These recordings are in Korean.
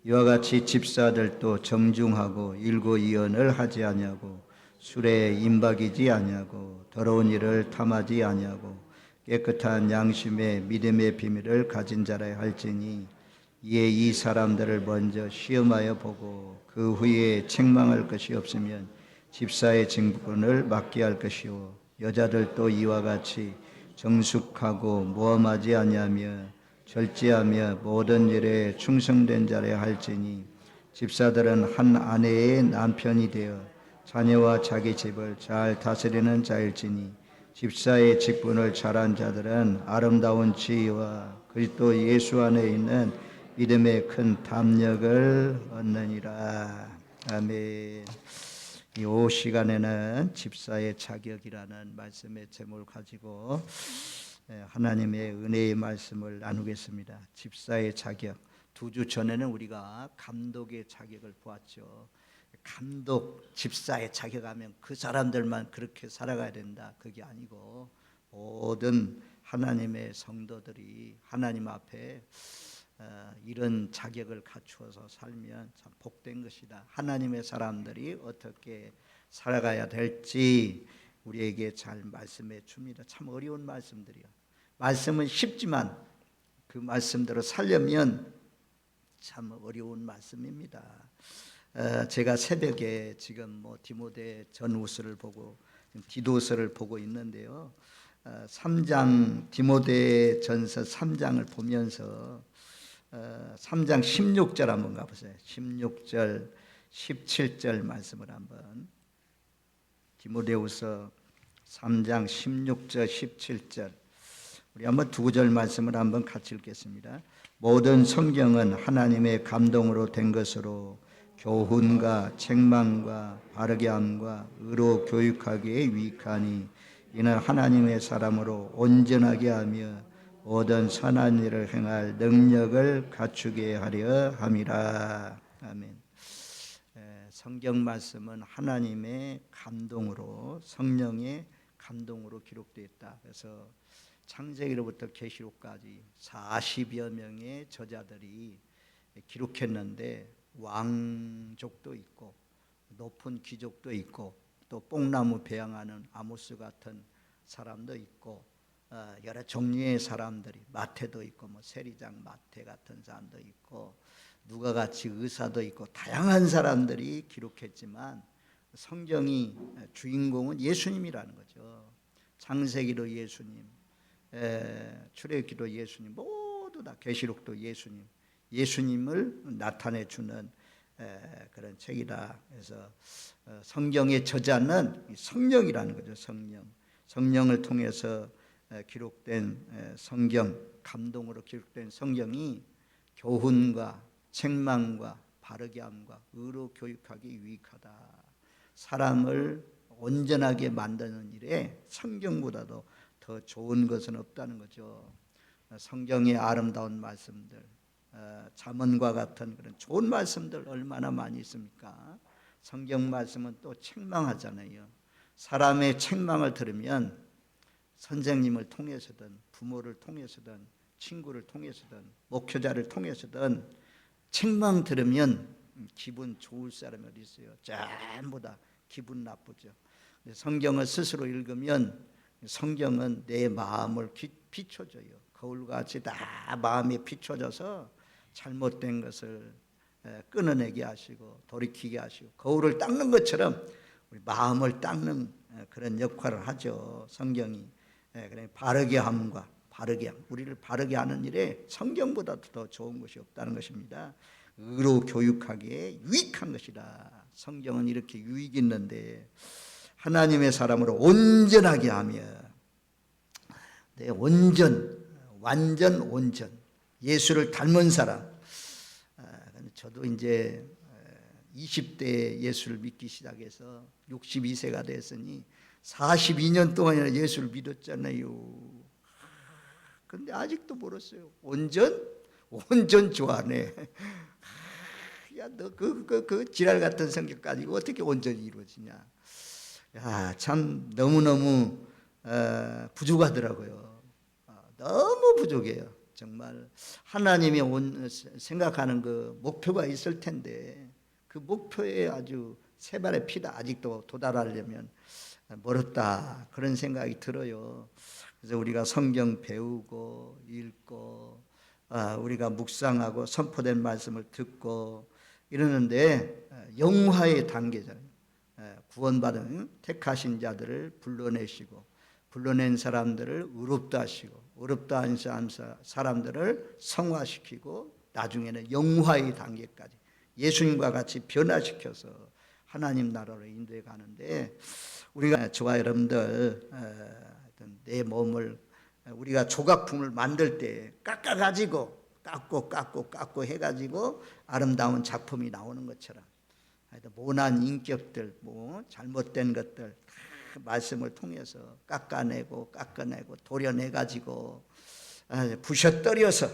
이와 같이 집사들도 정중하고 일고이언을 하지 아니하고 술에 임박이지 아니하고 더러운 일을 탐하지 아니하고 깨끗한 양심의 믿음의 비밀을 가진 자라 할지니 이에 이 사람들을 먼저 시험하여 보고 그 후에 책망할 것이 없으면 집사의 직분을 맡게 할 것이요 여자들도 이와 같이 정숙하고 모함하지 아니하며 절제하며 모든 일에 충성된 자라 할지니 집사들은 한 아내의 남편이 되어 자녀와 자기 집을 잘 다스리는 자일지니 집사의 직분을 잘한 자들은 아름다운 지혜와 그리스도 예수 안에 있는 믿음의 큰 담력을 얻느니라. 아멘. 이 시간에는 집사의 자격이라는 말씀의 제목을 가지고 하나님의 은혜의 말씀을 나누겠습니다. 집사의 자격. 2주 전에는 우리가 감독의 자격을 보았죠. 감독, 집사의 자격하면 그 사람들만 그렇게 살아가야 된다. 그게 아니고 모든 하나님의 성도들이 하나님 앞에 이런 자격을 갖추어서 살면 참 복된 것이다. 하나님의 사람들이 어떻게 살아가야 될지 우리에게 잘 말씀해 줍니다. 참 어려운 말씀들이요. 말씀은 쉽지만 그 말씀대로 살려면 참 어려운 말씀입니다. 제가 새벽에 지금 디모데 전후서를 보고 디도서를 보고 있는데요. 3장 디모데 전서 3장을 보면서 3장 16절 한번 가보세요. 16절 17절 말씀을 한번 디모데후서 3장 16절 17절 우리 한번 2절 말씀을 한번 같이 읽겠습니다. 모든 성경은 하나님의 감동으로 된 것으로 교훈과 책망과 바르게 함과 의로 교육하기에 유익하니 이는 하나님의 사람으로 온전하게 하며 모든 선한 일을 행할 능력을 갖추게 하려 함이라. 아멘. 성경 말씀은 하나님의 감동으로 성령의 감동으로 기록되어 있다. 그래서 창세기로부터 계시록까지 40여 명의 저자들이 기록했는데 왕족도 있고 높은 귀족도 있고 또 뽕나무 배양하는 아모스 같은 사람도 있고 여러 종류의 사람들이 마태도 있고 세리장 마태 같은 사람도 있고 누가같이 의사도 있고 다양한 사람들이 기록했지만 성경이 주인공은 예수님이라는 거죠. 창세기도 예수님, 출애굽기도 예수님, 모두 다 계시록도 예수님, 예수님을 나타내 주는 그런 책이다. 그래서 성경의 저자는 성령이라는 거죠. 성령을 통해서 기록된 성경, 감동으로 기록된 성경이 교훈과 책망과 바르게 함과 의로 교육하기 유익하다. 사람을 온전하게 만드는 일에 성경보다도 더 좋은 것은 없다는 거죠. 성경의 아름다운 말씀들, 잠언과 같은 그런 좋은 말씀들 얼마나 많이 있습니까? 성경 말씀은 또 책망하잖아요. 사람의 책망을 들으면 선생님을 통해서든 부모를 통해서든 친구를 통해서든 목회자를 통해서든 책망 들으면 기분 좋을 사람이 어디 있어요? 전부 다 기분 나쁘죠. 성경을 스스로 읽으면 성경은 내 마음을 비춰줘요. 거울같이 다 마음이 비춰져서 잘못된 것을 끊어내게 하시고 돌이키게 하시고 거울을 닦는 것처럼 우리 마음을 닦는 그런 역할을 하죠. 성경이. 바르게 함과 바르게 함, 우리를 바르게 하는 일에 성경보다도 더 좋은 것이 없다는 것입니다. 의로 교육하기에 유익한 것이다. 성경은 이렇게 유익이 있는데 하나님의 사람으로 온전하게 하며 완전 온전 예수를 닮은 사람. 저도 이제 20대에 예수를 믿기 시작해서 62세가 됐으니 42년 동안이나 예수를 믿었잖아요. 근데 아직도 멀었어요. 온전 좋아하네. 야, 너 그 지랄 같은 성격 가지고 어떻게 온전히 이루어지냐. 야, 참 너무너무 부족하더라고요. 너무 부족해요. 정말 하나님이 생각하는 그 목표가 있을 텐데 그 목표에 아주 세 발의 피다 아직도 도달하려면 멀었다, 그런 생각이 들어요. 그래서 우리가 성경 배우고 읽고 우리가 묵상하고 선포된 말씀을 듣고 이러는데 영화의 단계잖아요. 구원받은 택하신 자들을 불러내시고 불러낸 사람들을 의롭다 하시고 의롭다 한 사람들을 성화시키고 나중에는 영화의 단계까지 예수님과 같이 변화시켜서 하나님 나라로 인도해 가는데, 우리가 저와 여러분들 내 몸을 우리가 조각품을 만들 때 깎아가지고 깎고 해가지고 아름다운 작품이 나오는 것처럼 모난 인격들, 잘못된 것들 다 말씀을 통해서 깎아내고 도려내가지고 부셔뜨려서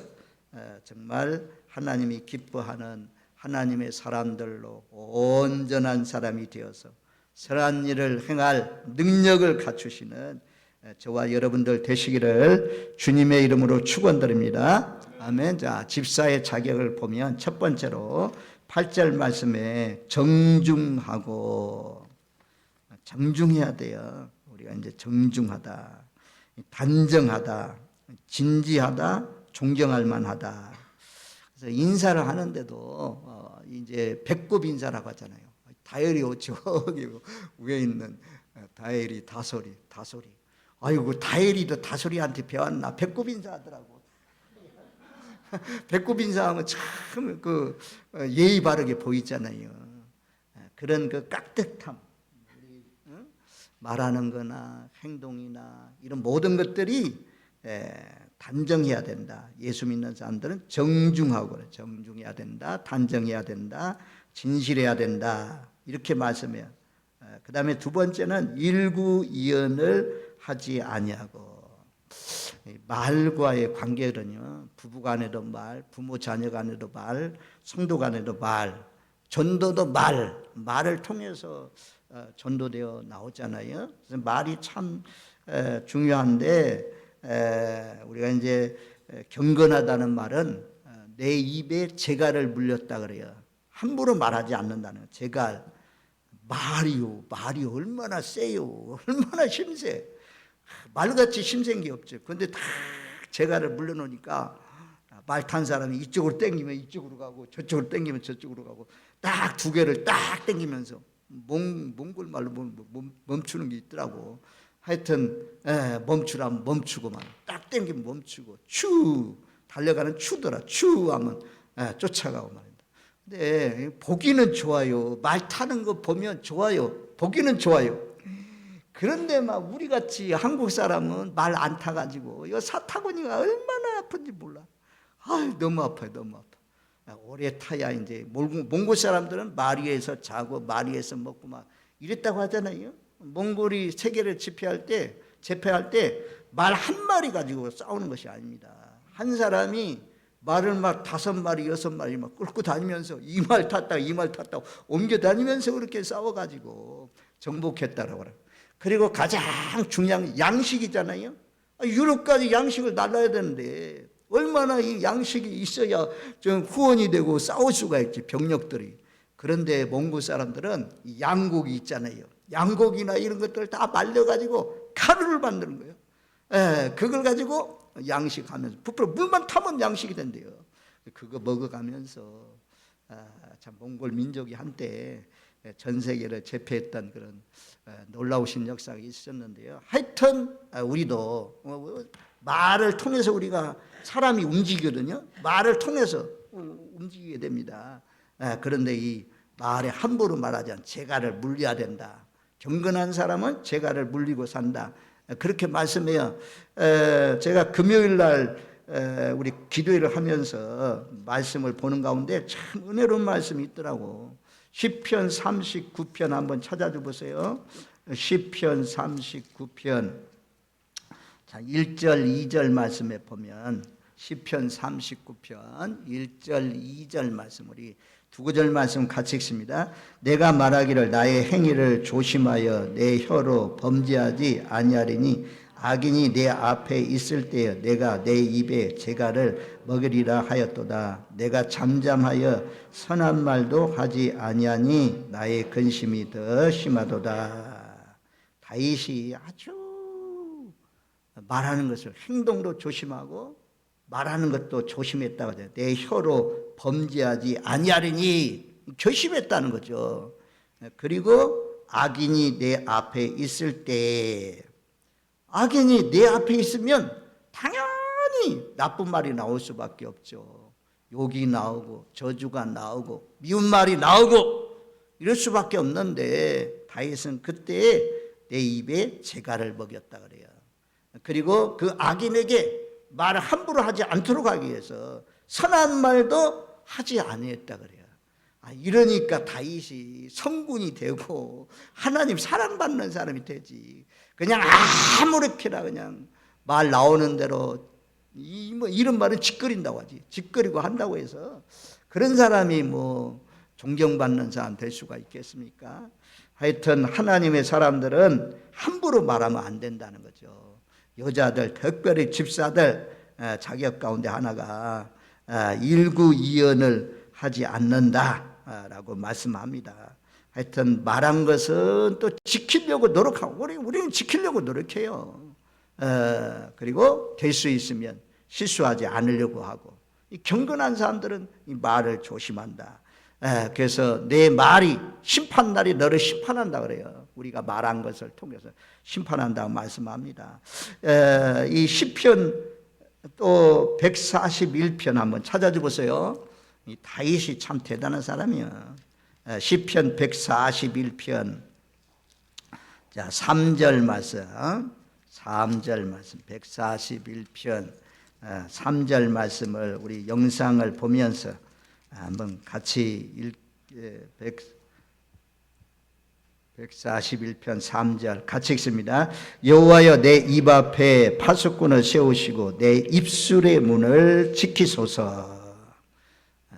정말 하나님이 기뻐하는 하나님의 사람들로 온전한 사람이 되어서 선한 일을 행할 능력을 갖추시는 저와 여러분들 되시기를 주님의 이름으로 축원드립니다. 아멘. 자, 집사의 자격을 보면 첫 번째로 8절 말씀에 정중해야 돼요. 우리가 이제 정중하다, 단정하다, 진지하다, 존경할 만하다. 그래서 인사를 하는데도 이제 배꼽 인사라고 하잖아요. 다혈이 저기 위에 있는 다혈이 다소리. 아이고, 다혈이도 다소리한테 배웠나? 배꼽 인사하더라고. 배꼽 인사하면 참 예의 바르게 보이잖아요. 그런 그 깍듯함, 말하는 거나 행동이나 이런 모든 것들이 단정해야 된다. 예수 믿는 사람들은 정중해야 된다, 단정해야 된다, 진실해야 된다, 이렇게 말씀해요. 그 다음에 두 번째는 일구이연을 하지 아니하고, 말과의 관계는요, 부부 간에도 말, 부모 자녀 간에도 말, 성도 간에도 말, 전도도 말을 통해서 전도되어 나오잖아요. 그래서 말이 참 중요한데, 우리가 이제 경건하다는 말은 내 입에 재갈을 물렸다 그래요. 함부로 말하지 않는다는 거예요. 재갈, 말이 얼마나 세요, 얼마나 심세. 말같이 심센 게 없죠. 그런데 다 재갈을 물려놓으니까 말 탄 사람이 이쪽으로 땡기면 이쪽으로 가고 저쪽으로 땡기면 저쪽으로 가고 딱 두 개를 딱 땡기면서 몽골 말로 멈추는 게 있더라고. 하여튼 멈추라면 멈추고만, 딱 땡기면 멈추고, 달려가는 추더라. 하면 쫓아가고 말입니다. 근데 보기는 좋아요. 말 타는 거 보면 좋아요. 보기는 좋아요. 그런데 막 우리같이 한국 사람은 말 안 타가지고 이 사타구니가 얼마나 아픈지 몰라. 너무 아파요. 오래 타야 이제. 몽골 사람들은 말 위에서 자고 말 위에서 먹고 막 이랬다고 하잖아요. 몽골이 세계를 제패할 때 말 한 마리 가지고 싸우는 것이 아닙니다. 한 사람이 말을 막 5마리 6마리 막 끌고 다니면서 이 말 탔다 옮겨 다니면서 그렇게 싸워가지고 정복했다라고 그래요. 그리고 가장 중요한 양식이잖아요. 유럽까지 양식을 날라야 되는데 얼마나 이 양식이 있어야 좀 후원이 되고 싸울 수가 있지, 병력들이. 그런데 몽골 사람들은 양고기 있잖아요. 양고기나 이런 것들을 다 말려가지고 가루를 만드는 거예요. 그걸 가지고 양식하면서 부풀어 물만 타면 양식이 된대요. 그거 먹어가면서 참 몽골 민족이 한때 전 세계를 제패했던 그런 놀라우신 역사가 있었는데요. 하여튼 우리도 말을 통해서 우리가 사람이 움직이거든요. 말을 통해서 움직이게 됩니다. 그런데 이 말에 함부로 말하지 않고 재갈을 물려야 된다. 경건한 사람은 재갈을 물리고 산다. 그렇게 말씀해요. 제가 금요일 날 우리 기도회를 하면서 말씀을 보는 가운데 참 은혜로운 말씀이 있더라고. 시편 39편 한번 찾아줘 보세요. 시편 39편 1절 2절 말씀에 보면, 시편 39편 1절 2절 말씀, 우리 두 구절 말씀 같이 읽습니다. 내가 말하기를 나의 행위를 조심하여 내 혀로 범죄하지 아니하리니 악인이 내 앞에 있을 때에 내가 내 입에 재갈을 먹으리라 하였도다. 내가 잠잠하여 선한 말도 하지 아니하니 나의 근심이 더 심하도다. 다윗이 아주 말하는 것을 행동도 조심하고 말하는 것도 조심했다고 해요. 내 혀로 범죄하지 아니하리니 결심했다는 거죠. 그리고 악인이 내 앞에 있을 때, 악인이 내 앞에 있으면 당연히 나쁜 말이 나올 수밖에 없죠. 욕이 나오고 저주가 나오고 미운 말이 나오고 이럴 수밖에 없는데 다윗은 그때 내 입에 재갈을 먹였다 그래요. 그리고 그 악인에게 말을 함부로 하지 않도록 하기 위해서 선한 말도 하지 아니했다 그래요. 이러니까 다윗이 성군이 되고 하나님 사랑받는 사람이 되지. 그냥 아무렇게나 그냥 말 나오는 대로 이런 말은 짓거린다고 하지. 짓거리고 한다고 해서 그런 사람이 뭐 존경받는 사람 될 수가 있겠습니까? 하여튼 하나님의 사람들은 함부로 말하면 안 된다는 거죠. 여자들, 특별히 집사들 자격 가운데 하나가 일구이연을 하지 않는다라고 말씀합니다. 하여튼 말한 것은 또 지키려고 노력하고 우리는 지키려고 노력해요. 그리고 될 수 있으면 실수하지 않으려고 하고 경건한 사람들은 이 말을 조심한다. 그래서 내 말이 심판날이 너를 심판한다 그래요. 우리가 말한 것을 통해서 심판한다고 말씀합니다. 이 시편 또 141편 한번 찾아줘 보세요. 이 다윗이 참 대단한 사람이야. 시편 141편 자 3절 말씀 3절 말씀 141편 3절 말씀을 우리 영상을 보면서 한번 같이 141편 3절 같이 읽습니다. 여호와여 내 입 앞에 파수꾼을 세우시고 내 입술의 문을 지키소서.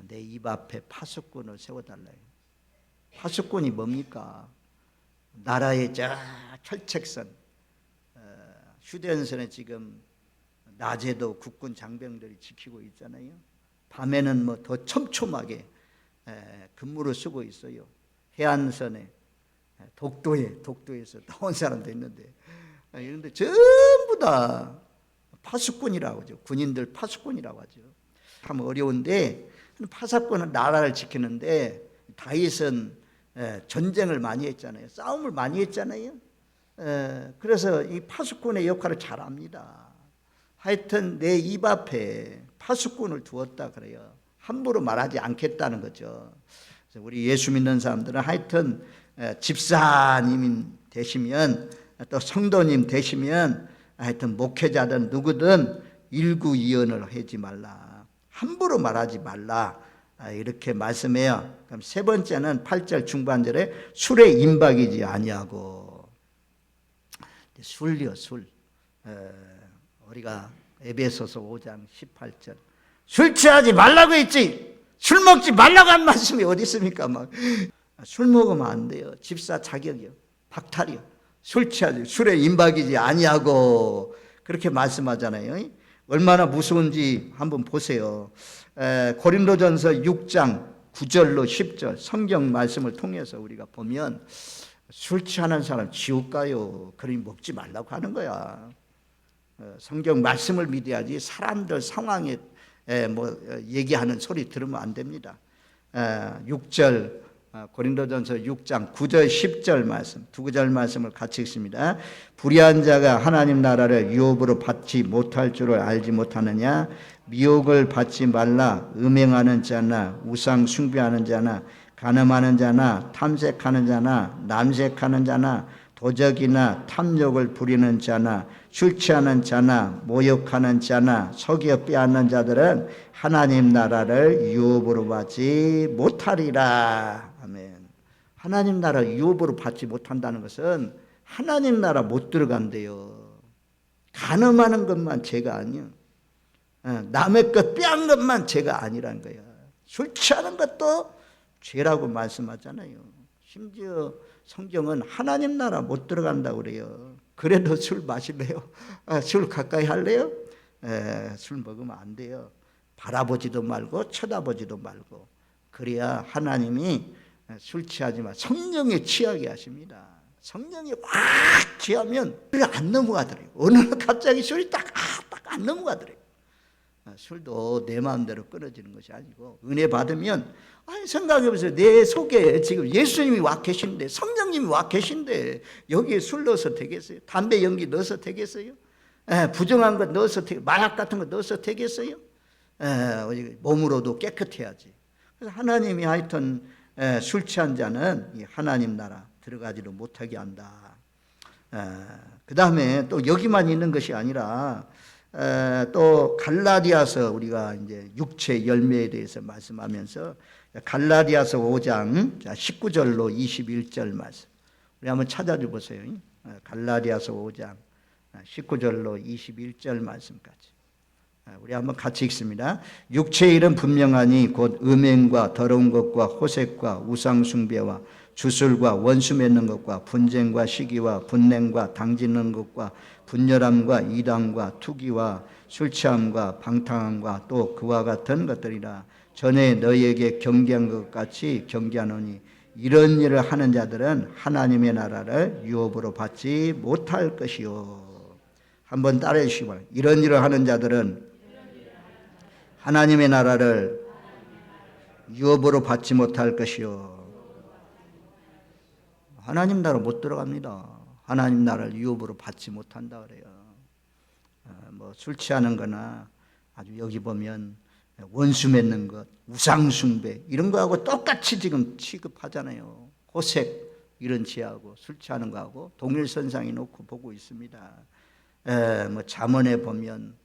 내 입 앞에 파수꾼을 세워달라. 파수꾼이 뭡니까? 나라의 저 철책선 휴대전선에 지금 낮에도 국군 장병들이 지키고 있잖아요. 밤에는 뭐 더 촘촘하게 근무를 쓰고 있어요. 해안선에 독도에서 나온 사람도 있는데 이런데 전부 다 파수꾼이라고 하죠. 군인들 파수꾼이라고 하죠. 참 어려운데 파수꾼은 나라를 지키는데 다윗은 전쟁을 많이 했잖아요. 싸움을 많이 했잖아요. 그래서 이 파수꾼의 역할을 잘 압니다. 하여튼 내 입 앞에 파수꾼을 두었다 그래요. 함부로 말하지 않겠다는 거죠. 우리 예수 믿는 사람들은 하여튼 집사님 되시면 또 성도님 되시면 하여튼 목회자든 누구든 일구이연을 하지 말라. 함부로 말하지 말라. 이렇게 말씀해요. 그럼 세 번째는 8절 중반절에 술에 임박이지 아니하고 술이요 술. 우리가 에베소서 5장 18절 술 취하지 말라고 했지 술 먹지 말라고 한 말씀이 어디 있습니까? 막 술 먹으면 안 돼요. 집사 자격이요 박탈이요. 술 취하지 술에 임박이지 아니하고 그렇게 말씀하잖아요. 얼마나 무서운지 한번 보세요. 고린도전서 6장 9절로 10절 성경 말씀을 통해서 우리가 보면 술 취하는 사람 지옥 가요. 그러니 먹지 말라고 하는 거야. 성경 말씀을 믿어야지 사람들 상황에 뭐 얘기하는 소리 들으면 안 됩니다. 6절 고린도전서 6장 9절 10절 말씀 두 구절 말씀을 같이 읽습니다. 불의한 자가 하나님 나라를 유업으로 받지 못할 줄을 알지 못하느냐. 미혹을 받지 말라. 음행하는 자나 우상 숭배하는 자나 간음하는 자나 탐색하는 자나 남색하는 자나 도적이나 탐욕을 부리는 자나 술 취하는 자나 모욕하는 자나 속여 빼앗는 자들은 하나님 나라를 유업으로 받지 못하리라. 아멘. 하나님 나라 유업으로 받지 못한다는 것은 하나님 나라 못 들어간대요. 간음하는 것만 죄가 아니요. 남의 것 빼앗는 것만 죄가 아니라는 거야. 술 취하는 것도 죄라고 말씀하잖아요. 심지어 성경은 하나님 나라 못 들어간다고 그래요. 그래도 술 마실래요? 술 가까이 할래요? 술 먹으면 안 돼요. 바라보지도 말고 쳐다보지도 말고. 그래야 하나님이 술 취하지 마, 성령에 취하게 하십니다. 성령이 확 취하면 술이 안 넘어가더래요. 어느 날 갑자기 술이 딱 안 넘어가더래요. 술도 내 마음대로 끊어지는 것이 아니고 은혜 받으면 생각해보세요. 내 속에 지금 예수님이 와 계신데, 성령님이 와 계신데 여기에 술 넣어서 되겠어요? 담배 연기 넣어서 되겠어요? 부정한 거 넣어서 마약 같은 거 넣어서 되겠어요? 몸으로도 깨끗해야지. 그래서 하나님이 하여튼 술 취한 자는 하나님 나라 들어가지도 못하게 한다. 그 다음에 또 여기만 있는 것이 아니라 또 갈라디아서, 우리가 이제 육체 열매에 대해서 말씀하면서 갈라디아서 5장 19절로 21절 말씀, 우리 한번 찾아줘 보세요. 갈라디아서 5장 19절로 21절 말씀까지 우리 한번 같이 읽습니다. 육체의 일은 분명하니 곧 음행과 더러운 것과 호색과 우상숭배와 주술과 원수 맺는 것과 분쟁과 시기와 분냉과 당짓는 것과 분열함과 이단과 투기와 술취함과 방탕함과 또 그와 같은 것들이라. 전에 너희에게 경계한 것 같이 경계하노니 이런 일을 하는 자들은 하나님의 나라를 유업으로 받지 못할 것이요. 한번 따라해 주시기 바랍니다. 이런 일을 하는 자들은 하나님의 나라를 유업으로 받지 못할 것이요. 하나님 나라 못 들어갑니다. 하나님 나라를 유업으로 받지 못한다 그래요. 뭐 술 취하는 거나 아주 여기 보면 원수 맺는 것, 우상숭배 이런 거하고 똑같이 지금 취급하잖아요. 호색 이런 죄하고 술 취하는 거하고 동일선상에 놓고 보고 있습니다. 뭐 잠언에 보면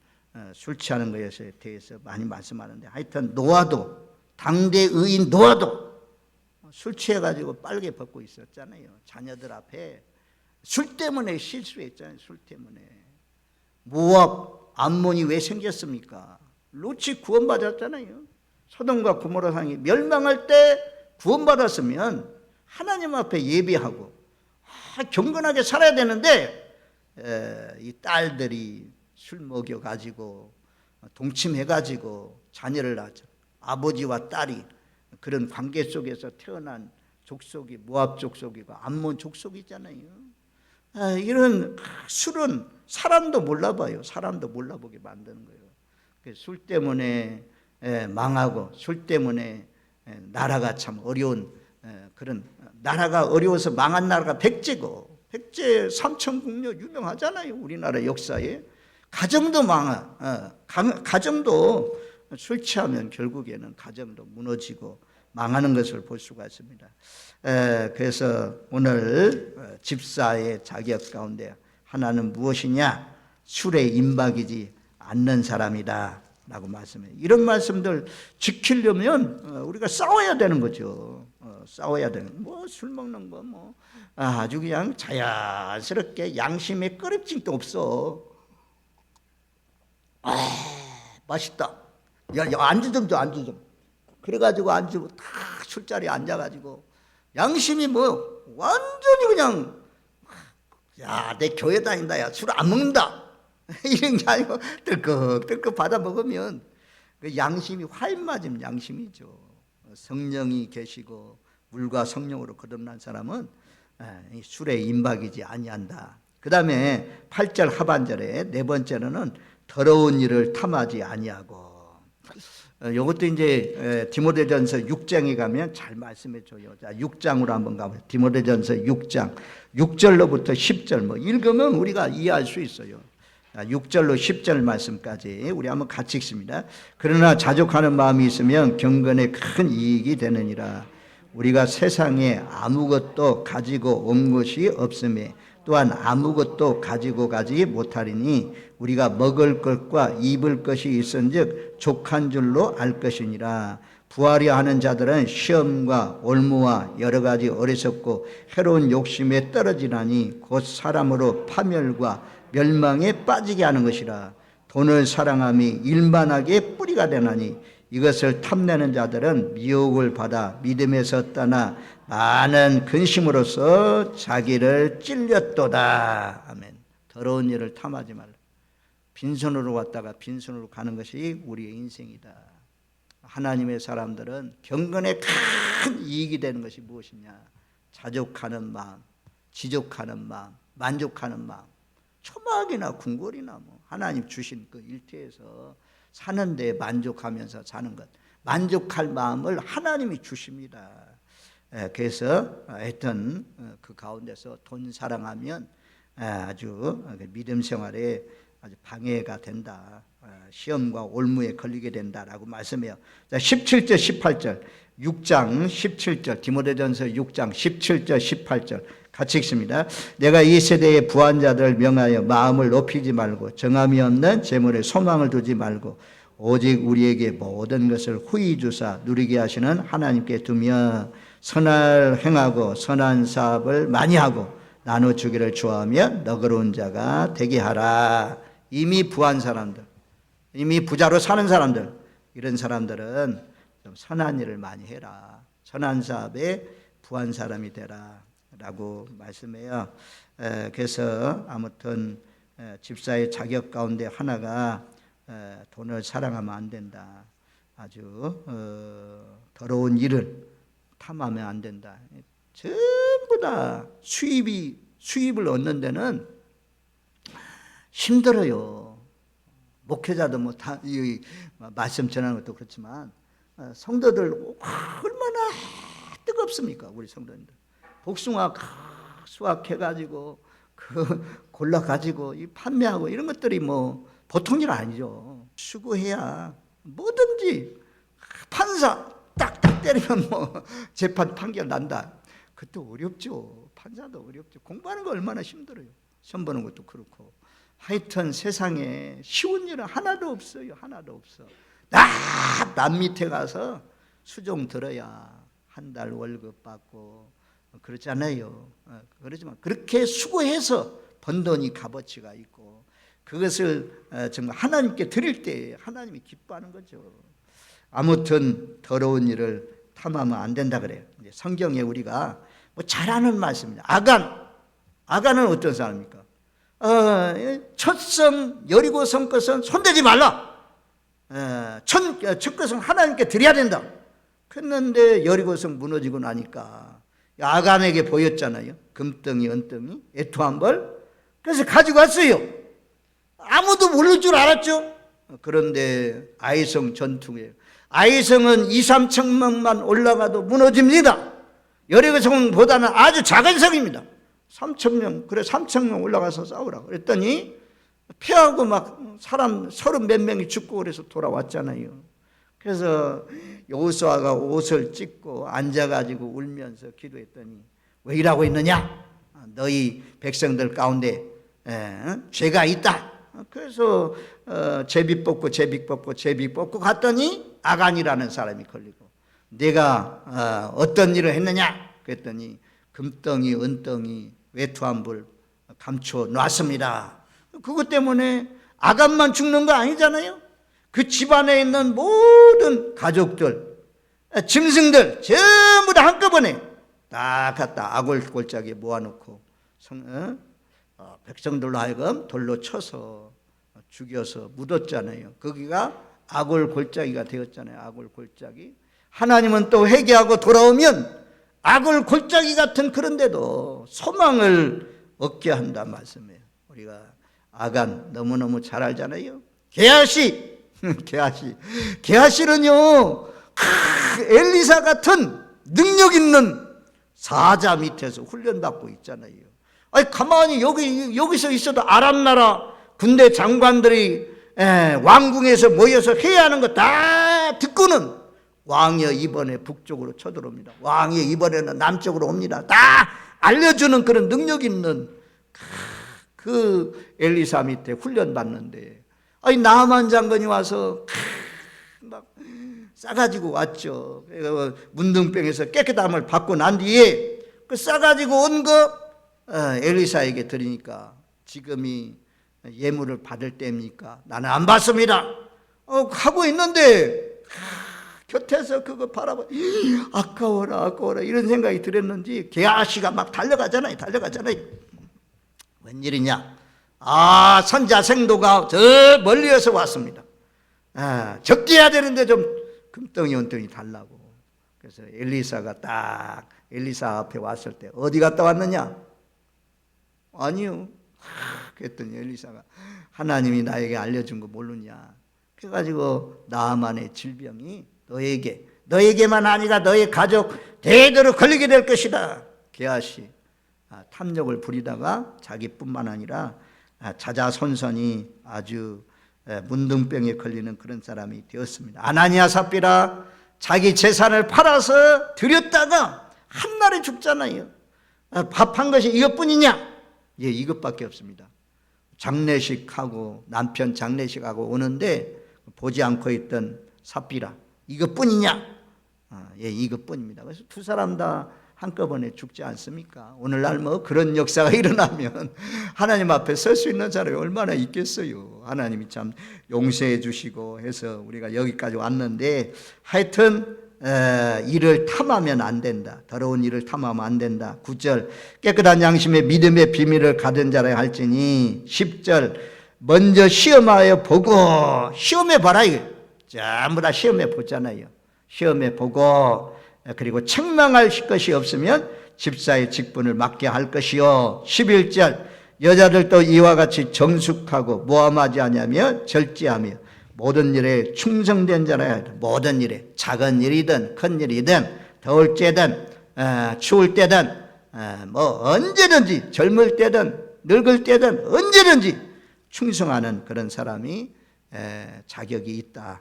술 취하는 것에 대해서 많이 말씀하는데, 하여튼 노아도, 당대 의인 노아도 술 취해가지고 빨개 벗고 있었잖아요. 자녀들 앞에 술 때문에 실수했잖아요. 술 때문에. 모압, 암몬이 왜 생겼습니까? 롯이 구원받았잖아요. 소돔과 고모라 상이 멸망할 때 구원받았으면 하나님 앞에 예배하고 경건하게 살아야 되는데 이 딸들이 술 먹여가지고 동침해가지고 자녀를 낳죠. 아버지와 딸이 그런 관계 속에서 태어난 족속이 모압 족속이고 암몬 족속이잖아요. 이런 술은 사람도 몰라봐요. 사람도 몰라보게 만드는 거예요. 술 때문에 망하고 술 때문에 나라가 참 어려운, 그런 나라가 어려워서 망한 나라가 백제고, 백제 삼천국녀 유명하잖아요. 우리나라 역사에. 가정도 가정도 술 취하면 결국에는 가정도 무너지고 망하는 것을 볼 수가 있습니다. 그래서 오늘 집사의 자격 가운데 하나는 무엇이냐? 술에 임박이지 않는 사람이다 라고 말씀해요. 이런 말씀들 지키려면 우리가 싸워야 되는 거죠. 싸워야 되는, 뭐 술 먹는 거 뭐 아주 그냥 자연스럽게 양심에 꺼림칙도 없어. 맛있다. 야, 안주 좀 줘, 안주 좀. 그래가지고 안주 다 술자리에 앉아가지고 양심이 뭐 완전히 그냥, 야, 내 교회 다닌다, 야, 술 안 먹는다 이런 게 아니고 뜰컥뜰컥 받아 먹으면 그 양심이 화인 맞은 양심이죠. 성령이 계시고 물과 성령으로 거듭난 사람은 술에 임박이지 아니한다. 그 다음에 8절 하반절에 네 번째로는 더러운 일을 탐하지 아니하고. 이것도 이제 디모데전서 6장에 가면 잘 말씀해 줘요. 자, 6장으로 한번 가보세요. 디모데전서 6장 6절로부터 10절 뭐 읽으면 우리가 이해할 수 있어요. 6절로 10절 말씀까지 우리 한번 같이 읽습니다. 그러나 자족하는 마음이 있으면 경건에 큰 이익이 되느니라. 우리가 세상에 아무것도 가지고 온 것이 없음에 또한 아무것도 가지고 가지 못하리니 우리가 먹을 것과 입을 것이 있은즉 족한 줄로 알 것이니라. 부하려 하는 자들은 시험과 올무와 여러 가지 어리석고 해로운 욕심에 떨어지나니 곧 사람으로 파멸과 멸망에 빠지게 하는 것이라. 돈을 사랑함이 일만하게 뿌리가 되나니 이것을 탐내는 자들은 미혹을 받아 믿음에서 떠나 많은 근심으로써 자기를 찔렸도다. 아멘. 더러운 일을 탐하지 말라. 빈손으로 왔다가 빈손으로 가는 것이 우리의 인생이다. 하나님의 사람들은 경건에 큰 이익이 되는 것이 무엇이냐? 자족하는 마음, 지족하는 마음, 만족하는 마음. 초막이나 궁궐이나 뭐 하나님 주신 그 일터에서 사는데 만족하면서 사는 것, 만족할 마음을 하나님이 주십니다. 그래서 하여튼 그 가운데서 돈 사랑하면 아주 믿음 생활에 아주 방해가 된다. 시험과 올무에 걸리게 된다라고 말씀해요. 자, 17절 18절 6장 17절 디모데전서 6장 17절 18절 같이 읽습니다. 내가 이 세대의 부한자들을 명하여 마음을 높이지 말고 정함이 없는 재물에 소망을 두지 말고 오직 우리에게 모든 것을 후히 주사 누리게 하시는 하나님께 두며 선을 행하고 선한 사업을 많이 하고 나눠주기를 좋아하며 너그러운 자가 되게 하라. 이미 부한 사람들, 이미 부자로 사는 사람들, 이런 사람들은 좀 선한 일을 많이 해라. 선한 사업에 부한 사람이 되라 라고 말씀해요. 그래서 아무튼 집사의 자격 가운데 하나가 돈을 사랑하면 안 된다. 아주 더러운 일을 탐하면 안 된다. 전부 다 수입을 얻는 데는 힘들어요. 목회자도 뭐 다 말씀 전하는 것도 그렇지만 성도들 얼마나 뜨겁습니까? 우리 성도님들 복숭아 수확해가지고 골라가지고 이 판매하고 이런 것들이 뭐 보통 일 아니죠. 수고해야 뭐든지 판사 딱딱 때리면 뭐 재판 판결 난다. 그것도 어렵죠. 판사도 어렵죠. 공부하는 거 얼마나 힘들어요. 시험 보는 것도 그렇고. 하여튼 세상에 쉬운 일은 하나도 없어요. 하나도 없어. 남 밑에 가서 수종 들어야 한 달 월급 받고 그렇잖아요. 그렇지만 그렇게 수고해서 번 돈이 값어치가 있고 그것을 정말 하나님께 드릴 때 하나님이 기뻐하는 거죠. 아무튼 더러운 일을 탐하면 안 된다 그래요. 성경에 우리가 뭐 잘하는 말씀입니다. 아간은 어떤 사람입니까? 첫성 여리고성 것은 손대지 말라. 첫 것은 하나님께 드려야 된다. 그랬는데 여리고성 무너지고 나니까 아간에게 보였잖아요. 금덩이 은덩이 애투한 벌. 그래서 가지고 왔어요. 아무도 모를 줄 알았죠. 그런데 아이성 전투에 아이성은 2, 3천명만 올라가도 무너집니다. 여리고성보다는 아주 작은 성입니다. 3,000명, 그래 3,000명 올라가서 싸우라 그랬더니 패하고 막 사람 30 몇 명이 죽고 그래서 돌아왔잖아요. 그래서 여호수아가 옷을 찢고 앉아가지고 울면서 기도했더니 왜 이러고 있느냐? 너희 백성들 가운데 죄가 있다. 그래서 제비 뽑고 갔더니 아간이라는 사람이 걸리고 내가 어떤 일을 했느냐? 그랬더니 금덩이 은덩이 외투한 불 감춰 놨습니다. 그것 때문에 아간만 죽는 거 아니잖아요. 그 집안에 있는 모든 가족들 짐승들 전부 다 한꺼번에 다 갖다 아골 골짜기에 모아놓고 백성들로 하여금 돌로 쳐서 죽여서 묻었잖아요. 거기가 아골 골짜기가 되었잖아요. 아골 골짜기. 하나님은 또 회개하고 돌아오면 아골 골짜기 같은 그런데도 소망을 얻게 한다 말씀이에요. 우리가 아간 너무너무 잘 알잖아요. 게하시는요 엘리사 같은 능력 있는 사자 밑에서 훈련받고 있잖아요. 아니 가만히 여기서 있어도 아람 나라 군대 장관들이 왕궁에서 모여서 회의하는 거 다 듣고는 왕이 이번에 북쪽으로 쳐들어옵니다. 왕이 이번에는 남쪽으로 옵니다. 다 알려주는 그런 능력 있는 그 엘리사 밑에 훈련받는데 아니 나만 장관이 와서 막 싸가지고 왔죠. 문둥병에서 깨끗함을 받고 난 뒤에 그 싸가지고 온 거 엘리사에게 드리니까 지금이 예물을 받을 때입니까? 나는 안 받습니다. 하고 있는데 곁에서 그거 바라봐 아까워라 이런 생각이 들었는지 게하시가 막 달려가잖아요. 웬일이냐? 선자 생도가 저 멀리에서 왔습니다. 적게해야 되는데 좀 금덩이 은덩이 달라고. 그래서 엘리사가 딱 엘리사 앞에 왔을 때 어디 갔다 왔느냐? 아니요. 그랬더니 엘리사가 하나님이 나에게 알려준 거 모르냐? 그래가지고 나아만의 질병이 너에게만 아니라 너의 가족 대대로 걸리게 될 것이다. 게하시 탐욕을 부리다가 자기뿐만 아니라 자자손손이 아주 문둥병에 걸리는 그런 사람이 되었습니다. 아나니아 삽비라 자기 재산을 팔아서 드렸다가 한날에 죽잖아요. 밥한 것이 이것뿐이냐? 예, 이것밖에 없습니다. 장례식하고 남편 장례식하고 오는데 보지 않고 있던 삽비라 이것뿐이냐? 예, 이것뿐입니다. 그래서 두 사람 다 한꺼번에 죽지 않습니까? 오늘날 뭐 그런 역사가 일어나면 하나님 앞에 설 수 있는 사람이 얼마나 있겠어요. 하나님이 참 용서해 주시고 해서 우리가 여기까지 왔는데 하여튼 이를 탐하면 안 된다. 더러운 일을 탐하면 안 된다. 9절 깨끗한 양심의 믿음의 비밀을 가진 자라 할지니 10절 먼저 시험하여 보고 시험해 봐라. 전부 다 시험해 보잖아요. 시험해 보고 그리고 책망할 것이 없으면 집사의 직분을 맡게 할 것이요. 11절 여자들도 이와 같이 정숙하고 모함하지 아니하며 절제하며 모든 일에 충성된 자라. 모든 일에 작은 일이든 큰 일이든 더울 때든 추울 때든 뭐 언제든지 젊을 때든 늙을 때든 언제든지 충성하는 그런 사람이 자격이 있다.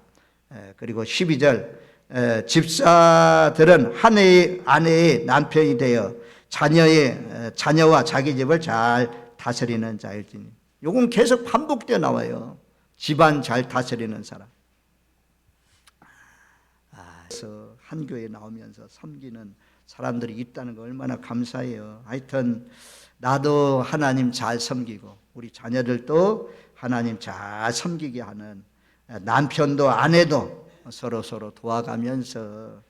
그리고 12절 집사들은 한 해의 아내의 남편이 되어 자녀와 자기 집을 잘 다스리는 자일지니. 요건 계속 반복되어 나와요. 집안 잘 다스리는 사람. 그래서 한 교회에 나오면서 섬기는 사람들이 있다는 거 얼마나 감사해요. 하여튼 나도 하나님 잘 섬기고 우리 자녀들도 하나님 잘 섬기게 하는 남편도 아내도 서로 도와가면서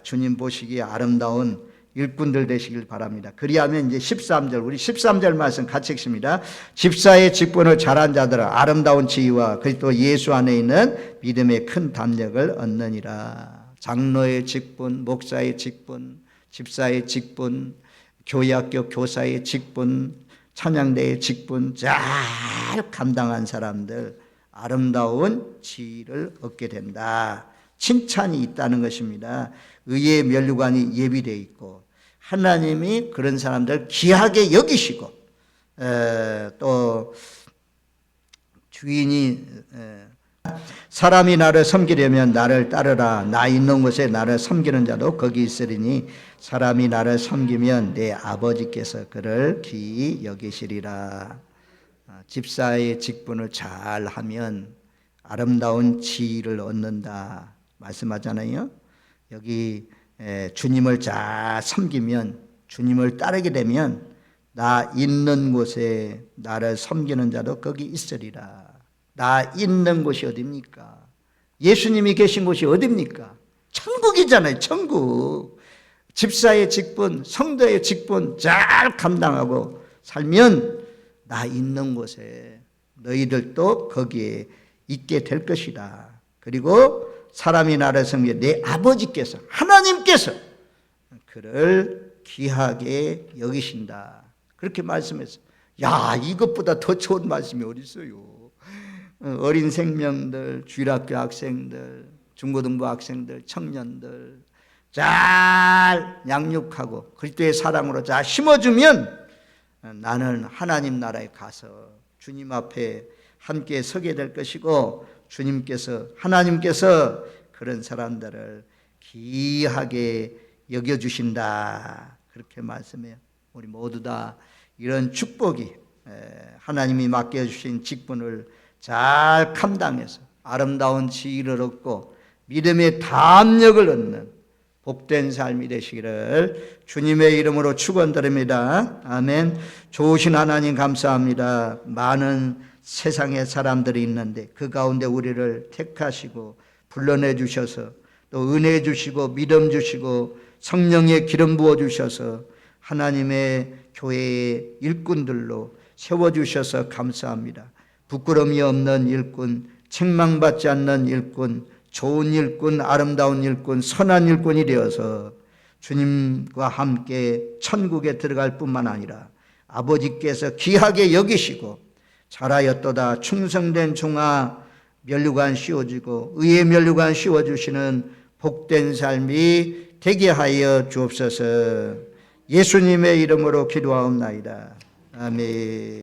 주님 보시기에 아름다운 일꾼들 되시길 바랍니다. 그리하면 이제 13절 우리 13절 말씀 같이 읽습니다. 집사의 직분을 잘한 자들아 아름다운 지위와 그리스도 예수 안에 있는 믿음의 큰 담력을 얻느니라. 장로의 직분, 목사의 직분, 집사의 직분, 교회학교 교사의 직분, 찬양대의 직분 잘 감당한 사람들 아름다운 지위를 얻게 된다. 칭찬이 있다는 것입니다. 의의 면류관이 예비되어 있고 하나님이 그런 사람들 귀하게 여기시고 또 주인이 사람이 나를 섬기려면 나를 따르라. 나 있는 곳에 나를 섬기는 자도 거기 있으리니 사람이 나를 섬기면 내 아버지께서 그를 귀히 여기시리라. 집사의 직분을 잘 하면 아름다운 지위를 얻는다 말씀하잖아요. 여기 주님을 잘 섬기면 주님을 따르게 되면 나 있는 곳에 나를 섬기는 자도 거기 있으리라. 나 있는 곳이 어딥니까? 예수님이 계신 곳이 어딥니까? 천국이잖아요. 천국. 집사의 직분, 성도의 직분 잘 감당하고 살면 나 있는 곳에 너희들도 거기에 있게 될 것이다. 그리고 사람이 나를 섬기며 내 아버지께서 하나님께서 그를 귀하게 여기신다. 그렇게 말씀했어요. 야, 이것보다 더 좋은 말씀이 어디 있어요? 어린 생명들, 주일학교 학생들, 중고등부 학생들, 청년들 잘 양육하고 그리스도의 사랑으로 잘 심어주면 나는 하나님 나라에 가서 주님 앞에 함께 서게 될 것이고 하나님께서 그런 사람들을 귀하게 여겨주신다. 그렇게 말씀해요. 우리 모두 다 이런 축복이 하나님이 맡겨주신 직분을 잘 감당해서 아름다운 지위를 얻고 믿음의 담력을 얻는 복된 삶이 되시기를 주님의 이름으로 축원드립니다. 아멘. 좋으신 하나님 감사합니다. 많은 세상에 사람들이 있는데 그 가운데 우리를 택하시고 불러내 주셔서 또 은혜 주시고 믿음 주시고 성령의 기름 부어 주셔서 하나님의 교회의 일꾼들로 세워주셔서 감사합니다. 부끄러움이 없는 일꾼, 책망받지 않는 일꾼, 좋은 일꾼, 아름다운 일꾼, 선한 일꾼이 되어서 주님과 함께 천국에 들어갈 뿐만 아니라 아버지께서 귀하게 여기시고 잘하였도다 충성된 종아 면류관 씌워주고 의의 면류관 씌워주시는 복된 삶이 되게 하여 주옵소서. 예수님의 이름으로 기도하옵나이다. 아멘.